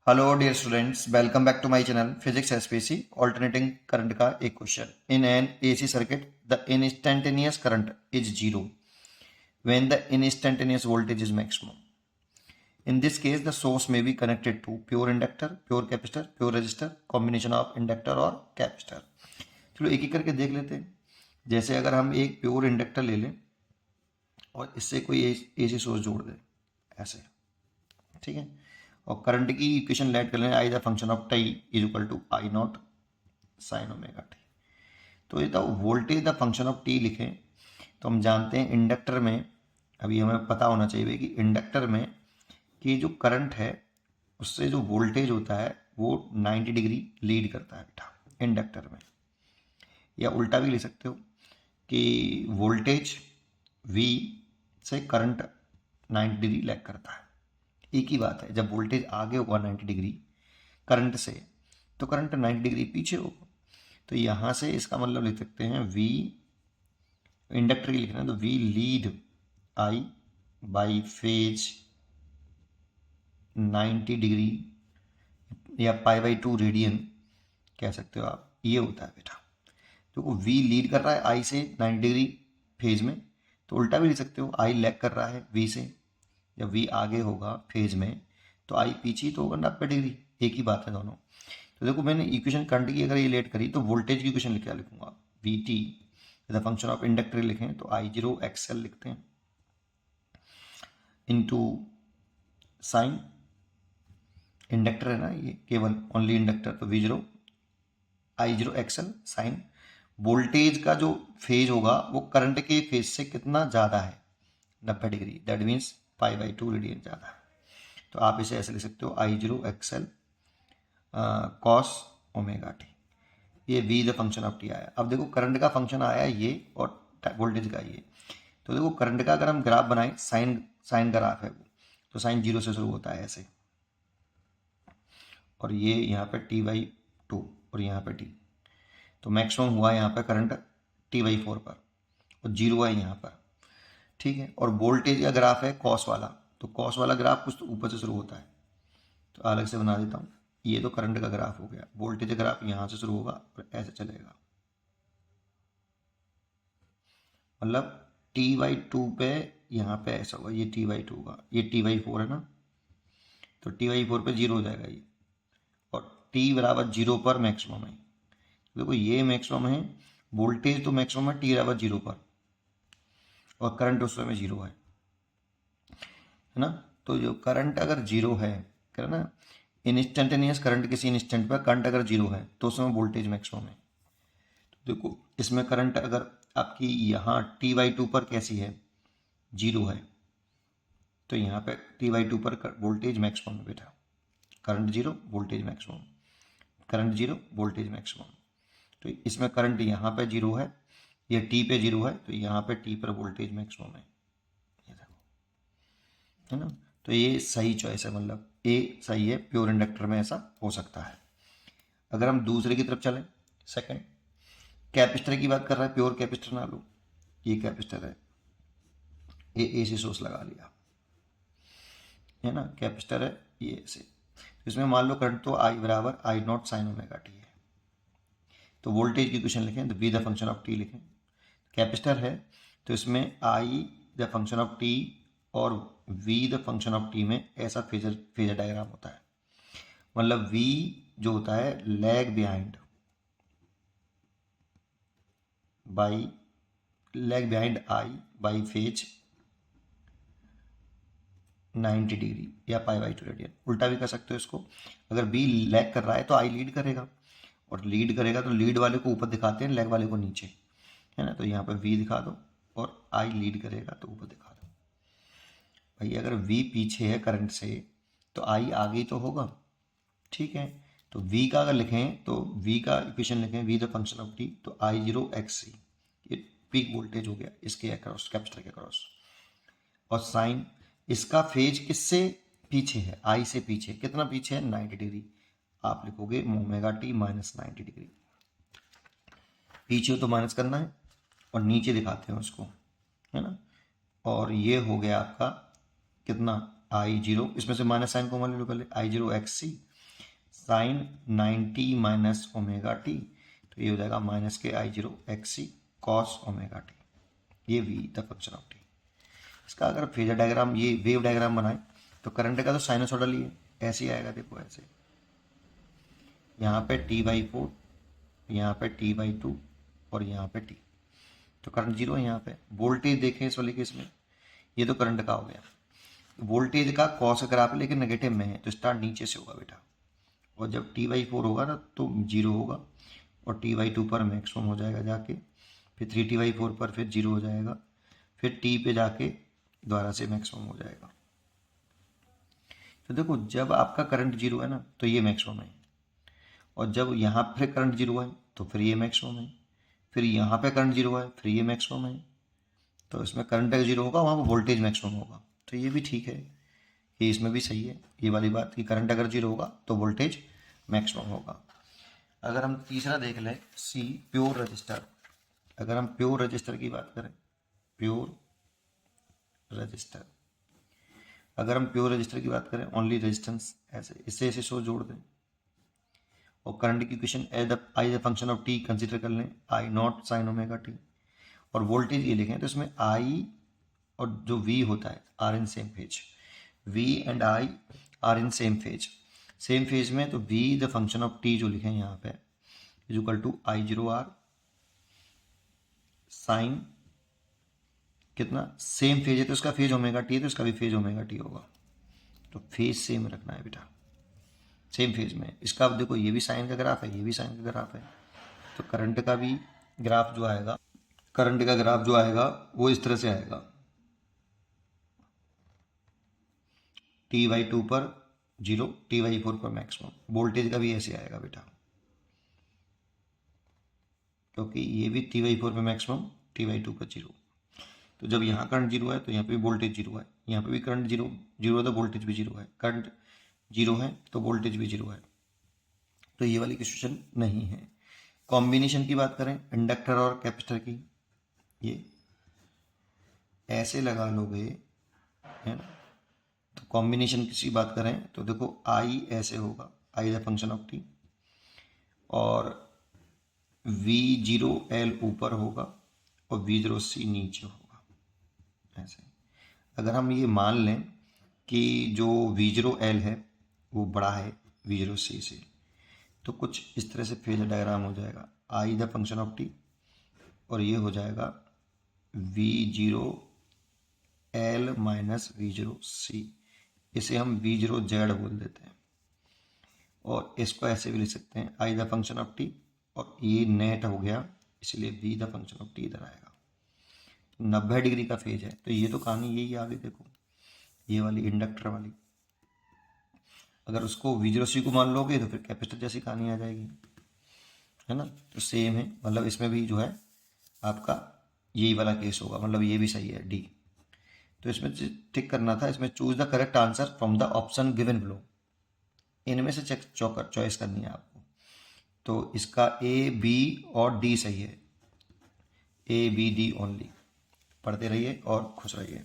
Hello dear students, welcome back to my channel physics SPC alternating current का एक question. In an AC circuit the instantaneous current is zero when the instantaneous voltage is maximum. In this case the source may be connected to pure inductor, pure capacitor, pure resistor, combination of inductor और capacitor. चलो एक एक करके देख लेते हैं। जैसे अगर हम एक प्योर इंडक्टर ले लें और इससे कोई एसी सोर्स जोड़ दें ऐसे, ठीक है, और करंट की इक्वेशन लेट कर लें, I the function of T is equal to I not sine omega T. तो ये तो voltage the function of T लिखें तो हम जानते हैं इंडक्टर में, अभी हमें पता होना चाहिए कि इंडक्टर में कि जो करंट है उससे जो वोल्टेज होता है वो 90 डिग्री लीड करता है बेटा इंडक्टर में। या उल्टा भी ले सकते हो कि वोल्टेज V से करंट 90 डिग्री लैग करता है। एक ही बात है, जब वोल्टेज आगे होगा 90 डिग्री करंट से तो करंट 90 डिग्री पीछे होगा। तो यहाँ से इसका मतलब लिख सकते हैं V, इंडक्टर की लिखना है तो V lead I by phase 90 degree या π/2 रेडियन कह सकते हो आप। ये होता है बेटा, तो V लीड कर रहा है I से 90 डिग्री फेज में, तो उल्टा भी लिख सकते हो I लैग कर रहा है V से। जब V आगे होगा फेज में तो I पीछे तो होगा 90 डिग्री, एक ही बात है दोनों। तो देखो मैंने इक्वेशन करंट की अगर ये लेट करी तो वोल्टेज की इक्वेशन क्या लिखूंगा, we T the function of inductor लिखें तो आई जीरो एक्सएल लिखते हैं इनटू साइन, इंडक्टर है ना ये, केवल ओनली इंडक्टर, तो we zero I zero XL sign voltage का जो फेज होगा वो करंट के फेज से कितना ज़्यादा है, 90 डिग्री, दैट मीन्स π/2 रेडियन ज़्यादा है। तो आप इसे ऐसे लिख सकते हो I zero XL cos omega T. ये V the function of T आया। अब देखो करंट का फंक्शन आया ये और वोल्टेज का ये। तो देखो करंट का अगर हम ग्राफ बनाएं, साइन साइन ग्राफ है वो, तो साइन जीरो से शुरू होता है ऐसे, और ये यहाँ पे t/2 और यहाँ पे t, तो मैक्सिमम हुआ यहाँ पे करंट t/4 पर और जीरो है यहाँ पर, ठीक है। और वोल्टेज का ग्राफ है कॉस वाला, तो कॉस वाला ग्राफ कुछ तो ऊपर से शुरू होता है, तो अलग से बना देता हूँ। ये तो करंट का ग्राफ हो गया, वोल्टेज का ग्राफ यहाँ से शुरू होगा और ऐसे चलेगा, मतलब t/2 पे यहाँ पे ऐसा होगा, ये t/2 होगा, ये t/4 है ना, तो t/4 पे जीरो हो जाएगा ये, और t बराबर जीरो पर मैक्सिमम है। देखो ये मैक्सिमम है, वोल्टेज तो मैक्सिमम है t बराबर जीरो पर और करंट उस समय जीरो है ना। तो जो करंट अगर जीरो है, क्या ना, इंस्टेंटेनियस करंट किसी इंस्टेंट पर करंट अगर जीरो है तो उस समय वोल्टेज मैक्सिमम है। तो देखो इसमें करंट अगर आपकी यहाँ t/2 पर कैसी है, जीरो है, तो यहाँ पे t/2 पर वोल्टेज मैक्सिमम है बेटा, current zero voltage maximum, current zero voltage maximum. तो इसमें करंट यहाँ पे जीरो है, ये टी पे जीरो है, तो यहाँ पे टी पर वोल्टेज मैक्सिमम है, ये देखो, है ना। तो ये सही चॉइस है, मतलब ए सही है, प्योर इंडक्टर में ऐसा हो सकता है। अगर हम दूसरे की तरफ चलें, सेकंड कैपेसिटर की बात कर रहा है, प्योर कैपेसिटर ना लो, ये कैपेसिटर है, ये एसी सोर्स लगा लिया है ना, कैपेसिटर है ये ऐसे, तो इसमें मान लो करंट तो आई बराबर I not sine omega t है, तो वोल्टेज की इक्वेशन लिखें तो V the function of T लिखें, कैपेसिटर है तो इसमें I the function of t और V the function of t में ऐसा फेजर फेजर डायग्राम होता है, मतलब वी जो होता है lag behind by, lag behind I by phase 90 degree या π/2 रेडियन। उल्टा भी कर सकते हो इसको, अगर बी लैग कर रहा है तो आई लीड करेगा, और लीड करेगा तो लीड वाले को ऊपर दिखाते हैं, लैग वाले को नीचे, है ना। तो यहाँ पर वी दिखा दो और आई लीड करेगा तो ऊपर दिखा दो। भाई अगर वी पीछे है करंट से तो आई आगे तो होगा, ठीक है। तो वी का अगर लिखें तो वी का इक्वेशन लिखें, V the function of t, तो आई जीरो एक्स सी, ये पीक वोल्टेज हो गया इसके अक्रॉस, कैपेसिटर के अक्रॉस, और साइन इसका फेज किससे पीछे है, आई से पीछे, कितना पीछे है, 90 डिग्री, आप लिखोगे ओमेगा टी माइनस 90 डिग्री, पीछे तो माइनस करना है और नीचे दिखाते हैं उसको, है ना। और ये हो गया आपका कितना, आई जीरो, इसमें से माइनस साइन को मान लो पहले, I zero X C sine 90 minus omega T, तो ये हो जाएगा माइनस के I0 XC cos omega T, ये V the function of T. इसका अगर फेजर डायग्राम, ये वेव डायग्राम बनाए तो करंट का तो साइनोसॉइडल ही है, ऐसे ही आएगा, देखो ऐसे, यहाँ पे T/4, यहाँ पे T/2 और यहाँ पे T, तो करंट जीरो है यहाँ पे। वोल्टेज देखें इस वाले केस में, ये तो करंट का हो गया, वोल्टेज का कॉस का ग्राफ है लेकिन नेगेटिव में है, तो स्टार्ट नीचे से होगा बेटा, और जब T/4 होगा ना तो जीरो होगा, और T/2 पर मैक्सिमम हो जाएगा जाके, फिर 3T/4 पर फिर जीरो हो जाएगा, फिर T पे जाके दोबारा से मैक्सिमम हो जाएगा। तो देखो जब आपका करंट जीरो है ना तो ये मैक्सिमम है, और जब यहाँ पे करंट जीरो है तो फिर ये मैक्सिमम है, फिर यहाँ पे करंट जीरो है फिर ये मैक्सिमम है, तो इसमें करंट अगर जीरो होगा वहाँ पर वोल्टेज मैक्सिमम होगा। तो ये भी ठीक है, ये इसमें भी सही है ये वाली बात कि करंट अगर जीरो होगा तो वोल्टेज मैक्सिमम होगा। अगर हम तीसरा देख लें, सी प्योर रजिस्टर, अगर हम प्योर रजिस्टर की बात करें, प्योर रजिस्टर, अगर हम प्योर रजिस्टर की बात करें, ओनली रेजिस्टेंस, ऐसे इससे ऐसे सो जोड़ दें, और करंट की equation I the function of T consider कर लें, आई नॉट साइन ओमेगा टी, और वोल्टेज ये लिखें तो इसमें आई और जो वी होता है are in same phase, V and I are in same phase में, तो V the function of t जो लिखे हैं यहाँ पे is equal to I0 R sine कितना, सेम फेज है तो इसका फेज ओमेगा टी है तो इसका भी फेज ओमेगा टी होगा, तो फेज सेम रखना है बेटा, सेम फेज में। इसका अब देखो ये भी साइन का ग्राफ है, ये भी साइन का ग्राफ है, तो करंट का भी ग्राफ जो आएगा, करंट का ग्राफ जो आएगा वो इस तरह से आएगा, T/2 पर जीरो, T/4 पर मैक्सिमम। वोल्टेज का भी ऐसे आएगा बेटा, क्योंकि ये भी T/4 पर मैक्सिमम, T/2 पर जीरो, तो जब यहाँ करंट जीरो है तो यहाँ पे भी वोल्टेज जीरो है, यहाँ पे भी करंट जीरो जीरो है तो वोल्टेज भी जीरो है, करंट जीरो है तो वोल्टेज भी जीरो है, तो ये वाली सिचुएशन नहीं है। कॉम्बिनेशन की बात करें इंडक्टर और कैपेसिटर की, ये ऐसे लगा लोगे है ना, तो कॉम्बिनेशन की बात करें तो देखो आई ऐसे होगा, आई द फंक्शन ऑफ टी, और V0L ऊपर होगा और V0C नीचे होगा, ऐसे। अगर हम ये मान लें कि जो V0L है वो बड़ा है V0C से, तो कुछ इस तरह से फेजर डायग्राम हो जाएगा, आई द फंक्शन ऑफ टी, और ये हो जाएगा V0L माइनस V0C, इसे हम V0Z बोल देते हैं, और इसको ऐसे भी लिख सकते हैं आई द फंक्शन ऑफ टी, और ये नेट हो गया इसलिए V the function of T इधर आएगा। 90 डिग्री का फेज है, तो ये तो कहानी यही आ गई, देखो ये वाली इंडक्टर वाली, अगर उसको V0C को मान लोगे तो फिर कैपेसिटर जैसी कहानी आ जाएगी, है ना। तो सेम है, मतलब इसमें भी जो है आपका यही वाला केस होगा, मतलब ये भी सही है डी। तो इसमें टिक करना था, इसमें choose the correct answer from the option given below, इनमें से चॉइस करनी है आपको। तो इसका ए बी और डी सही है, A B D ओनली। पढ़ते रहिए और खुश रहिए।